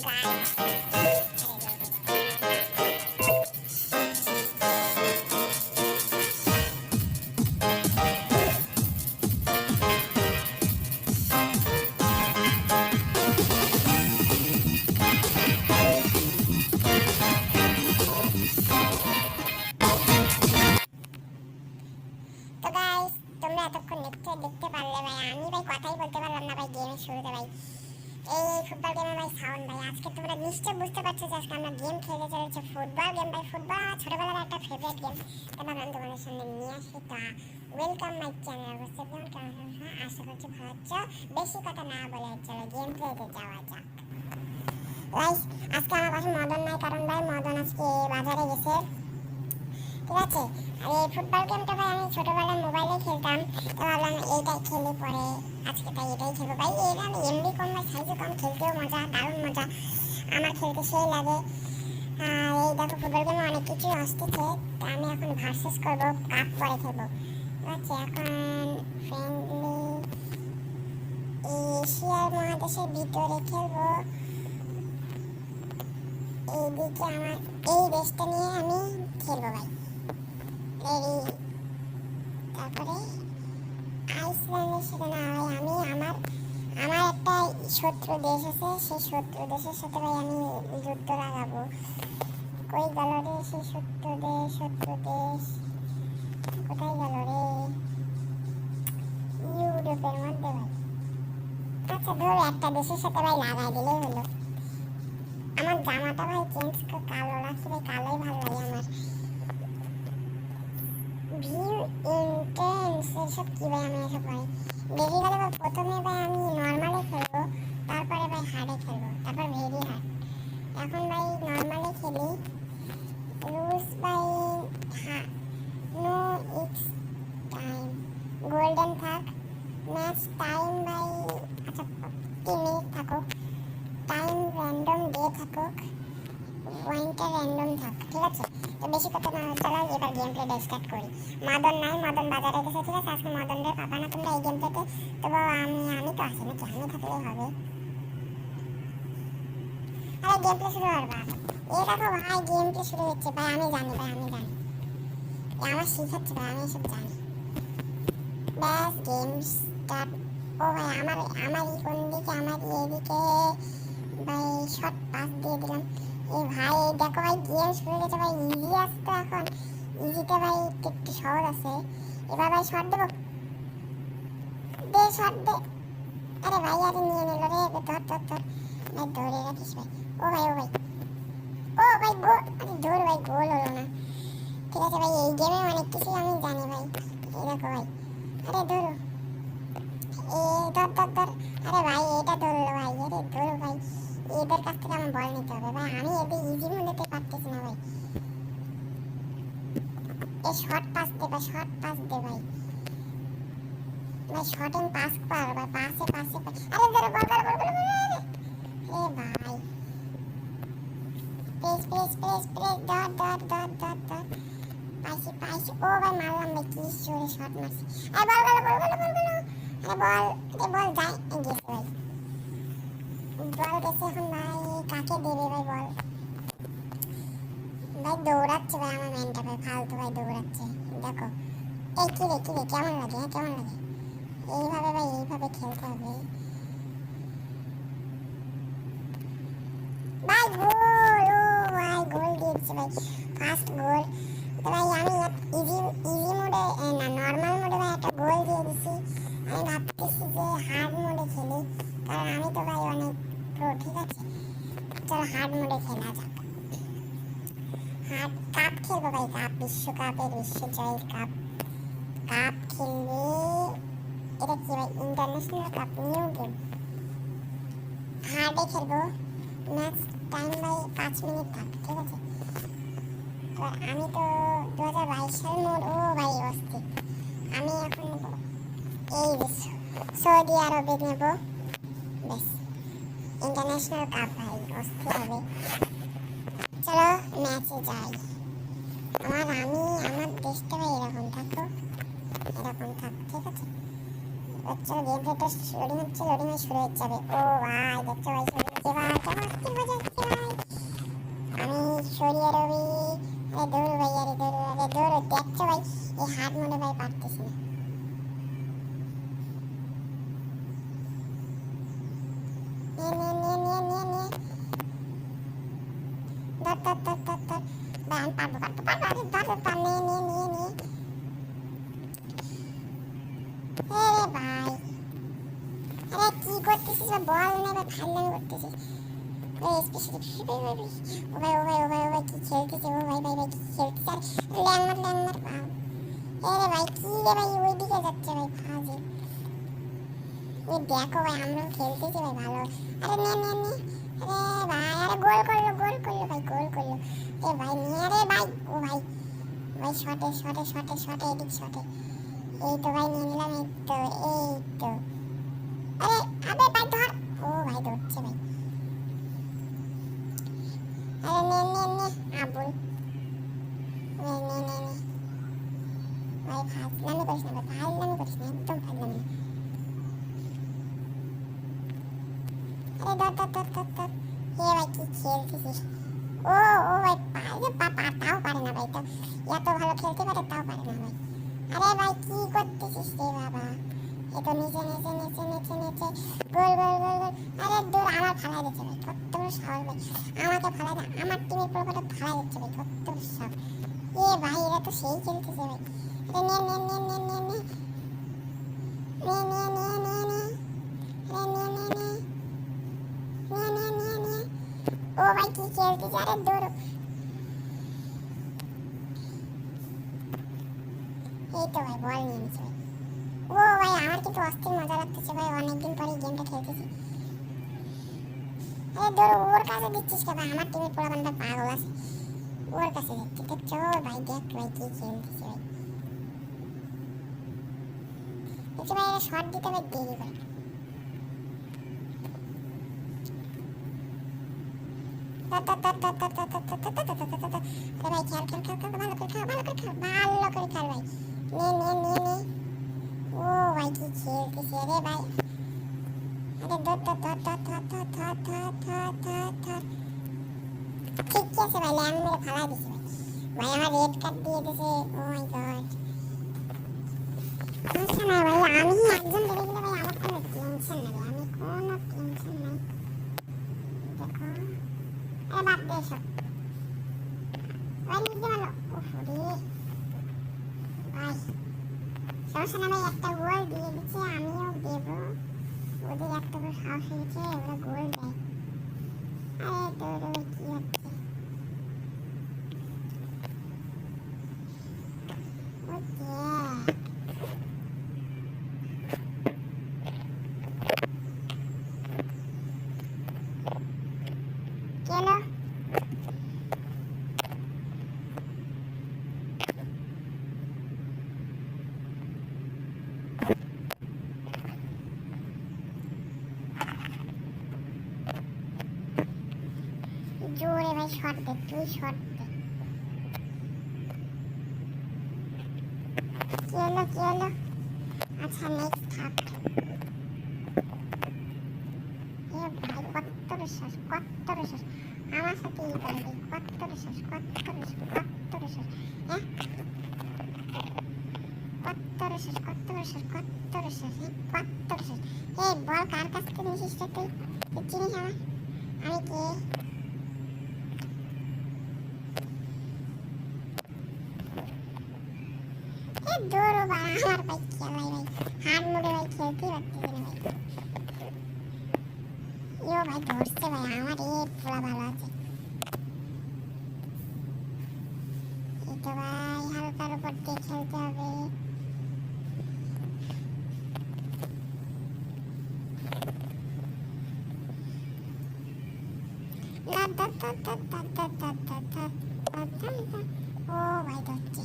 Guys. তো guys, তোমরা এতক্ষণ নিশ্চয়ই দেখতে পারলে ভাই, আমি ভাই কথাই বলতে পারলাম না ভাই গেমের শুরুতে ভাই। এই ফুটবল গেমের ভাই সাউন্ড ভাই, আজকে তোমরা নিশ্চয়ই বুঝতে পারছো যে আজকে আমরা গেম খেলতে চলেছি ফুটবল গেম ভাই। ফুটবল আমার ছোটবেলার একটা ফেভারিট গেম, তো ভাবলাম তোমাদের সামনে নিয়ে আসি। তো ওয়েলকাম মাই চ্যানেল, অবশ্যই কেমন আশা করছি ভালো আছো। বেশি কথা না বলে চলো গেম প্লেতে যাওয়া যাক। গাইস, আজকে আমার পাশে মদন নাই, কারণ ভাই মদন আজকে বাজারে গেছে, ঠিক আছে। আর এই ফুটবল গেমটা ভাই আমি ছোটবেলায় মোবাইলে খেলতাম, তো ভাবলাম এইটাই খেলে পরে আজকে তাই এটাই খেলবো ভাই। এটা আমি এমবি কম ভাই, সাইজে কম, খেলতেও মজা, দারুণ মজা, আমার খেলতে সেই লাগে। আর এই দেখো ফুটবল গেমে অনেক কিছু আসতেছে, তো আমি এখন ভার্সেস করবো, কাপ পরে খেলবো, ঠিক আছে। এখন ফ্রেন্ডলি এশিয়ার মহাদেশের ভিতরে খেলবো। এইদিকে আমার এই দেশটা নিয়ে আমি খেলবো ভাই, রেডি। তারপরে আইসল্যান্ডের সাথে না ভাই, আমি আমার আমার একটা শত্রু দেশ আছে, সেই শত্রু দেশের সাথে ভাই আমি যুদ্ধ লাগাবো। কই গেল রে সেই শত্রু দেশ? শত্রু দেশ কোথায় গেল রে? ইউরোপের মধ্যে ভাই। আচ্ছা ধরো একটা দেশের সাথে ভাই লাগাই দিলেই হলো। আমার জামাটা ভাই চেঞ্জ কালো রাখি ভাই, কালোই ভালো লাগে আমার। ভিউ ইন্টেন্স এসব কি ভাই, আমি এসব ভাই বেসিক্যালি ভাই প্রথমে ভাই আমি নর্মালে খেলবো, তারপরে ভাই হার্ডে খেলবো, তারপর ভেরি হার্ড। এখন ভাই নর্মালে খেলি। রুলস ভাই নো ইটস টাইম, গোল্ডেন থাক, ম্যাচ টাইম ভাই আচ্ছা 3 মিনিট থাকুক, টাইম র্যান্ডম ডে থাকুক, পয়েন্টটা র্যান্ডম থাক, ঠিক আছে। তো বেশি কথা না চলো এবার গেম প্লেটা স্টার্ট করি। মদন নাই, মদন বাজারে গেছে, ঠিক আছে। আজকে মদনদের পাবা না তোমরা এই গেম প্লেতে, তবু আমি তো আসি নাকি, আমি থাকলেই হবে। আরে গেম প্লে শুরু করবা, এই দেখো ভাই গেম প্লে শুরু হচ্ছে ভাই, আমি জানি ভাই, আমি জানি, আমার শিখাচ্ছে ভাই, আমি এসব জানি। ব্যাস গেম স্টার্ট। ও ভাই আমার কোন দিকে, আমার এইদিকে ভাই শর্ট পাস দিয়ে দিলাম। এই ভাই এই দেখো ভাই গেম শুরু হয়ে গেছে ভাই, ইজি আছে তো এখন, ইজিতে ভাই একটু সহজ আছে। এবার ভাই শর্ট দেবো, দে শর্ট দে। আরে ভাই আরে নিয়ে নিল রে, ধর ধর ধর ভাই, ধরে রাখিস ভাই। ও ভাই ও ভাই ও ভাই গোল, আরে ধর ভাই গোল হলো না, ঠিক আছে ভাই। এই গেমে অনেক কিছু আমি জানি ভাই, এই দেখো ভাই, আরে ধরো এ ধর ধর ধর, আরে ভাই এটা ধরলো ভাই, আরে ধরো ভাই, এদের কাছ থেকে আমার বল নিতে হবে ভাই, আমি এদের ইজি মধ্যে পারতেছি না ভাই। এই শর্ট পাস দে ভাই, শর্ট পাস দে ভাই, ভাই শর্ট এন্ড পাস কর ভাই, পাসে পাসে আরে ধরো বল বল বল বল, এ ভাই প্রেস প্রেস প্রেস প্রেস, ধর ধর ধর ধর ধর, পাইছি পাইছি। ও ভাই মারলাম ভাই, কি জোরে শর্ট মারছি। আরে বল বল বল বল বল, আরে বল যায় গেছে ভাই, বল গেছে। এখন ভাই কাকে দেবে ভাই বল? ভাই দৌড়াচ্ছে ভাই আমার ম্যানটা ভাই, ফালতু ভাই দৌড়াচ্ছে, দেখো। এই কিরে কিরে কেমন লাগে, হ্যাঁ কেমন লাগে? এইভাবে ভাই এইভাবে খেলতে হবে ভাই। গোল, ও ভাই গোল দিয়েছে ভাই, ফার্স্ট গোল। তো ভাই আমি ইজি ইজি মোডে না নর্মাল মোডে ভাই একটা গোল দিয়ে দিছি। আমি ভাবতেছি যে হার্ড মোডে খেলি, কারণ আমি তো ভাই অনেক প্রো, ঠিক আছে। চলো হার্ড মোডে খেলা যাক। হার্ড কাপ খেলবো ভাই, কাপ বিশ্বকাপের বিশ্বজয়ের কাপ, কাপ খেলবে। এটা কি ভাই ইন্টারন্যাশনাল কাপ, নিউ গেম, হার্ডে খেলবো। ম্যাচ টাইম ভাই 5 মিনিট থাক, ঠিক আছে। এবার আমি তো 2022 সাল মোড, ও ভাই অস্থির। আমি এখন নেব এই সৌদি আরবে নেব, বেশ ইন্টারন্যাশনাল কাপ ভাই অস্থির হবে। চলো ম্যাচে যাই। আমার দেশটা ভাই এরকম থাকো, এরকম থাক, ঠিক আছে। চলো গেম প্লেটা লোডিং হচ্ছে, লোডিং হয়ে শুরু হয়ে যাবে। ও ভাই দেখছো ভাই শুরু হয়ে এবার কেমন অস্থির মজা হচ্ছে ভাই। আমি সরিয়ে রবি। আরে দৌড় ভাই, আরে দৌড়, আরে দৌড়। দেখছো ভাই এই হাত মোড়ে ভাই পারতেছি না। নিয়ে নিয়ে নিয়ে নিয়ে নিয়ে নিয়ে ধর ধর ধর ধর ধর ভাই আমি পারবো পারবো পারবো। আরে ধর ধর নিয়ে নিয়ে নিয়ে নিয়ে রে ভাই। আরে কি করতেছিস বল না ভাই, ফাইলামি করতেছিস। স্পেশালি ও ভাই ও ভাই ও ভাই ও ভাই ও ভাই কি খেলতেছে, ও ভাই ভাই ভাই কি খেলতেছে। আর ল্যাংমার ল্যাংমার পাও। এরে ভাই কি রে ভাই ওইদিকে যাচ্ছে ভাই ফাজিল। এই দেখো ভাই আমরাও খেলতেছি ভাই ভালো। আরে নে নে নে। আরে ভাই আরে গোল করলো ভাই গোল করলো। এ ভাই নিয়ে রে ভাই। ও ভাই ভাই শটে শটে শটে শটে এদিক শটে। এই তো ভাই নিয়ে নিলাম। এই তো এই তো। আরে আবে ভাই ধর। ও ভাই ধরছে ভাই। আরে নে নে নে আবুল। নে নে নে নে ভাই ফাজলামি করিস না ভাই, ফাজলামি করিস না, একদম ফাজলামি। আরে ধর ধর ধর ধর ধর। এ ভাই কি খেলতেছিস। ও ও ভাই পারে তাও পারে না ভাই। তো এত ভালো খেলতে পারে তাও পারে না ভাই। আরে ভাই কি করতেছিস রে বাবা। এ তো নিচে নিচে নিচে নিচে নিচে গোল গোল গোল গোল। আরে দূর আমার ফালাই দিচ্ছে ভাই, কত বড় সাহস ভাই। আমাকে ফালাই না, আমার টিমের পুরোটা ফালাই দিচ্ছে ভাই, কত বড় সাহস। এ ভাই এরা তো সেই খেলতেছে ভাই। আরে নে নে নে নে নে নে নে নে নে নে নে আরে নে নে নে নে নে নে নে। ও ভাই কি খেলতেছে। আরে দূর। এই তো ভাই বল নিয়ে নিচ্ছে ভাই। ও ভাই আমার কিন্তু অস্থির মজা লাগতেছে ভাই, অনেকদিন পরে গেমটা খেলতেছি। আরে ধর ওর কাছে দিচ্ছিস কে ভাই, আমার টিমের পুরো বান্দা পাগল আছে, ওর কাছে দিচ্ছি। দেখছো ভাই দেখ ভাই কি খেলতেছে ভাই। দেখছি ভাই এরা শট দিতে ভাই দেরি করে। আরে ভাই খেল খেল খেল খেল ভালো করে খেল ভালো করে খেল ভালো করে খেল ভাই। নে নে নে নে। ও ভাই কি খেলতেছে রে ভাই। আরে ধর ধর ধর ধর ধর ধর ধর ধর ধর ধর ধর। ঠিক আছে ভাই ল্যাং মেরে ফালাই দিছে ভাই। ভাই আমার রেড কার্ড দিয়ে দিছে। ও মাই গড। সমস্যা নাই ভাই, আমি একজন বেড়ে গেলে ভাই আমার কোনো টেনশন নেই, আমি কোনো টেনশন নাই। দেখো এ বাদ দে এসব ভাই, নিতে পারলো। উফ রে ভাই সমস্যা না ভাই, একটা গোল দিয়ে দিচ্ছে, আমিও দেবো। ওদের একটা করে সাহস হয়েছে, ওরা গোল দেয়। আরে তোর কি হচ্ছে। কেলো জোরে ভাই শট দে, তুই শট দে। কেলো আচ্ছা নেক্সট থাক। এ ভাই কত রেশাস কত রেশাস আমার সাথে ই করে ভাই, কত রেশাস কত রেশাস কত রেশাস। হ্যাঁ কত রেশাস কত রেশাস কত রেশাস কত রেশাস। এই বল কার কাছ থেকে নিয়েছিস রে তুই, তুই চিনিস আমার আমি কে। এ দৌড়ো বা আমার ভাই খেলাই ভাই হাত মুড়ে ভাই খেলতেই পারতেছি না ভাই। ইয়ো ভাই ধরছে ভাই, আমার এ পুরা ভালো আছে। এই তো ভাই হালকার উপর দিয়ে খেলতে হবে। ও ভাই ধরছে।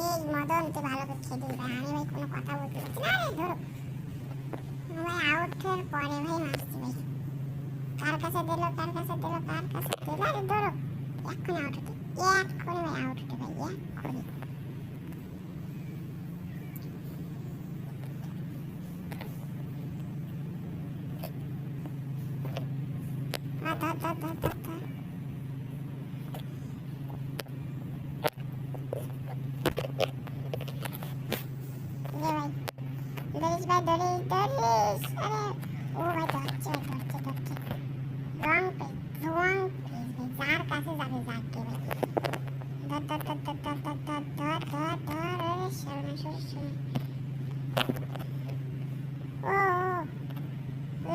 এই মদন তুই ভালো করে খেলিস ভাই, আমি ভাই কোনো কথা বলতে পারছি না। আরে ধরো পরে ভাই মারছি ভাই। কার কাছে দিল কার কাছে দিল কার কাছে দিল, আরে ধরো এক্ষুনি আউট হতে, এক্ষুনি ভাই আউট হতে ভাই, এক্ষুনি। ধর ধর ধর ধর ধর। ভাই ধরিস ভাই, ধরিস ধরিস, আরে ও ভাই ধরছে ধরছে ধরছে। রং পেজ ভাই, যার কাছে যাবে যাকে ভাই। ধর ধর ধর ধর ধর ধর ধর ধর ধর ধর, আরে শোনা শোনা শোনা। ও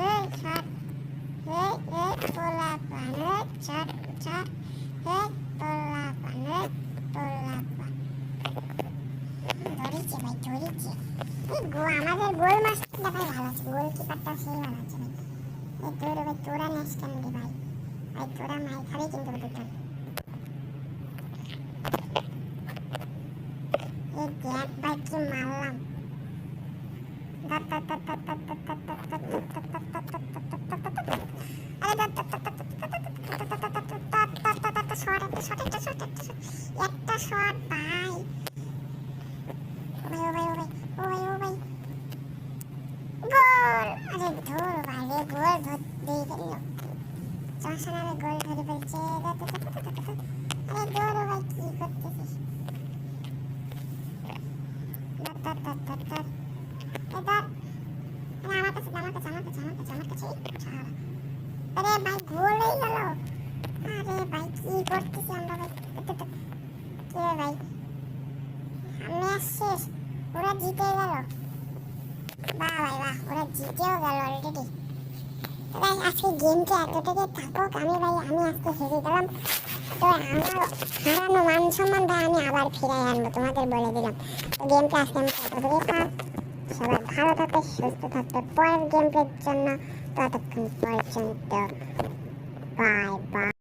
এই শট, এই পোলা পান, শট শট, এই পোলা পান, পোলা পান। ধরেছে ভাই ধরেছে। আমাদের গোল মাস্টারটা ভাই ভালো আছে, গোলকিপারটা সেই ভালো আছে ভাই। এই তোর ভাই তোরা নেস কেন রে ভাই, ভাই তোরা মাই খাবি কিন্তু দুজন। এই দেখ ভাই কি মারলাম। একটা শট ভাই, গোল, আরে ধর ভাই রে, গোল ধরতেই ফেলল। চশমারে গোল ধরে ফেলছে। আরে ধর ভাই কি করতেছিস, ধর ধর ধর ধর ধর, এ ধর। আমার কাছে আমার কাছে আমার কাছে আমার কাছে আমার কাছে। আরে ভাই গোল হয়ে গেল। আরে ভাই কি করতেছি আমরা ভাই, কি ভাই ম্যাচ শেষ, ওরা জিতে গেল। বাহ ভাই বাহ, ওরা জিতেও গেল অলরেডি। তো ভাই আজকে গেমটা এতটাই থাকুক, আমি আজকে হেরে গেলাম। তো আমার হারানো মান সম্মান ভাই আমি আবার ফিরাই আনবো, তোমাদের বলে দিলাম। তো গেমটা আজকে আমি থাক, সবাই ভালো থাকবে সুস্থ থাকবে পরের গেম প্লের জন্য। ততক্ষণ পর্যন্ত বাই বাই।